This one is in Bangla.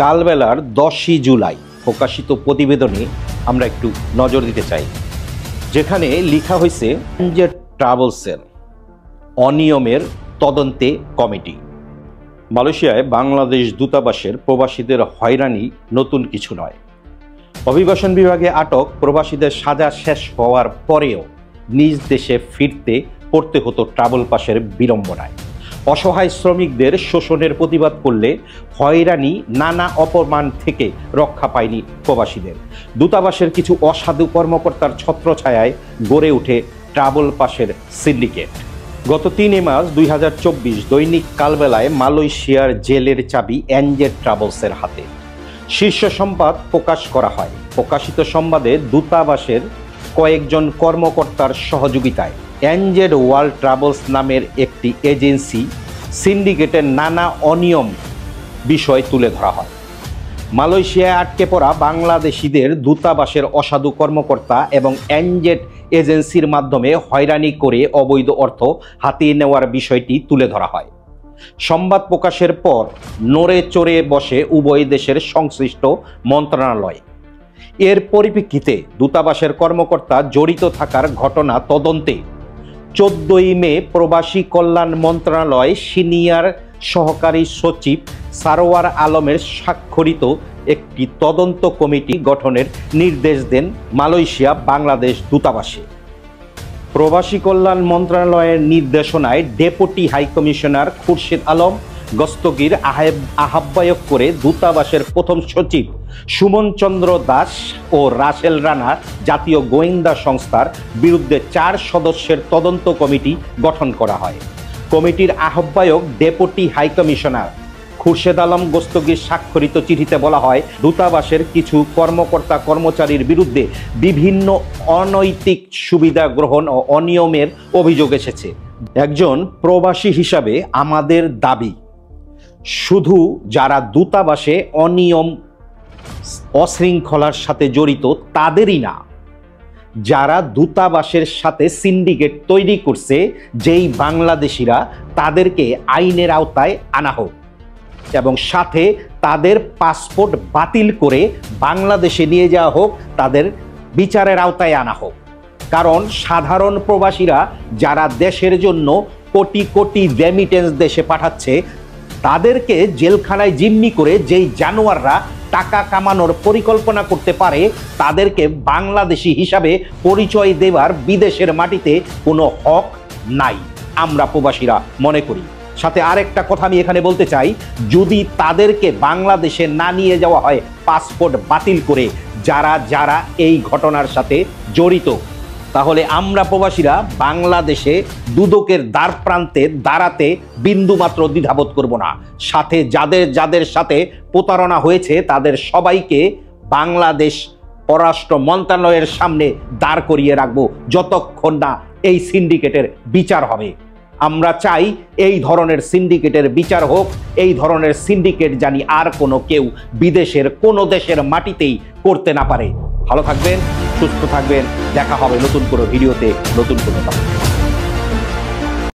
কালবেলার 10ই জুলাই প্রকাশিত প্রতিবেদনে আমরা একটু নজর দিতে চাই, যেখানে লেখা হয়েছে যে ট্রাভেলসের অনিয়মের তদন্তে কমিটি। মালয়েশিয়ায় বাংলাদেশ দূতাবাসের প্রবাসীদের হয়রানি নতুন কিছু নয়। অভিবাসন বিভাগে আটক প্রবাসীদের সাজা শেষ হওয়ার পরেও নিজ দেশে ফিরতে পড়তে হতো ট্রাভেল পাসের বিড়ম্বনায়। অসহায় শ্রমিকদের শোষণের প্রতিবাদ করলে হয়রানি নানা অপমান থেকে রক্ষা পায়নি প্রবাসীদের। দূতাবাসের কিছু অসাধু কর্মকর্তার ছত্রছায়ায় গড়ে ওঠে ট্রাভেল পাসের সিন্ডিকেট। গত 3 মার্চ 2024 দৈনিক কালবেলায় মালয়েশিয়ার জেলের চাবি এনজেড ট্রাভেলসের হাতে শীর্ষ সংবাদ প্রকাশ করা হয়। প্রকাশিত সংবাদে দূতাবাসের কয়েকজন কর্মকর্তার সহযোগিতায় এনজেড ওয়ার্ল্ড ট্রাভেলস নামের একটি এজেন্সি সিন্ডিকেটের নানা অনিয়ম বিষয় তুলে ধরা হয়। মালয়েশিয়ায় আটকে পড়া বাংলাদেশিদের দূতাবাসের অসাধু কর্মকর্তা এবং এনজেড এজেন্সির মাধ্যমে হয়রানি করে অবৈধ অর্থ হাতিয়ে নেওয়ার বিষয়টি তুলে ধরা হয়। সংবাদ প্রকাশের পর নড়ে চড়ে বসে উভয় দেশের সংশ্লিষ্ট মন্ত্রণালয়। এর পরিপ্রেক্ষিতে দূতাবাসের কর্মকর্তা জড়িত থাকার ঘটনা তদন্তে 14ই মে প্রবাসী কল্যাণ মন্ত্রণালয় সিনিয়র সহকারী সচিব সারোয়ার আলমের স্বাক্ষরিত একটি তদন্ত কমিটি গঠনের নির্দেশ দেন মালয়েশিয়া বাংলাদেশ দূতাবাসে। প্রবাসী কল্যাণ মন্ত্রণালয়ের নির্দেশনায় ডেপুটি হাইকমিশনার খুরশিদ আলম গস্তগির আহ্বায়ক করে দূতাবাসের প্রথম সচিব সুমন চন্দ্র দাস ও রাসেল রানা জাতীয় গোয়েন্দা সংস্থার বিরুদ্ধে 4 সদস্যের তদন্ত কমিটি গঠন করা হয়। কমিটির আহ্বায়ক ডেপুটি হাইকমিশনার খুরশেদ আলম গস্তগির স্বাক্ষরিত চিঠিতে বলা হয়, দূতাবাসের কিছু কর্মকর্তা কর্মচারীর বিরুদ্ধে বিভিন্ন অনৈতিক সুবিধা গ্রহণ ও অনিয়মের অভিযোগ এসেছে। একজন প্রবাসী হিসাবে আমাদের দাবি, শুধু যারা দূতাবাসে অনিয়ম অশৃঙ্খলার সাথে জড়িত তাদেরই না, যারা দূতাবাসের সাথে সিন্ডিকেট তৈরি করছে যেই বাংলাদেশিরা, তাদেরকে আইনের আওতায় আনা হোক এবং সাথে তাদের পাসপোর্ট বাতিল করে বাংলাদেশে নিয়ে যাওয়া হোক, তাদের বিচারের আওতায় আনা হোক। কারণ সাধারণ প্রবাসীরা যারা দেশের জন্য কোটি কোটি রেমিটেন্স দেশে পাঠাচ্ছে, তাদেরকে জেলখানায় জিম্মি করে যেই জানোয়াররা টাকা কামানোর পরিকল্পনা করতে পারে, তাদেরকে বাংলাদেশি হিসাবে পরিচয় দেওয়ার বিদেশের মাটিতে কোনো হক নাই, আমরা প্রবাসীরা মনে করি। সাথে আরেকটা কথা আমি এখানে বলতে চাই, যদি তাদেরকে বাংলাদেশে না নিয়ে যাওয়া হয় পাসপোর্ট বাতিল করে, যারা যারা এই ঘটনার সাথে জড়িত, তাহলে আমরা প্রবাসীরা বাংলাদেশে দুদকের দ্বার প্রান্তে দাঁড়াতে বিন্দুমাত্র দ্বিধাবোধ করব না। সাথে যাদের যাদের সাথে প্রতারণা হয়েছে তাদের সবাইকে বাংলাদেশ পররাষ্ট্র মন্ত্রণালয়ের সামনে দাঁড় করিয়ে রাখবো যতক্ষণ না এই সিন্ডিকেটের বিচার হবে। আমরা চাই এই ধরনের সিন্ডিকেটের বিচার হোক, এই ধরনের সিন্ডিকেট জানি আর কোনো কেউ বিদেশের কোনো দেশের মাটিতেই করতে না পারে। ভালো থাকবেন, সুস্থ থাকবেন, দেখা হবে নতুন কোনো ভিডিওতে, নতুন কোনো টপিক।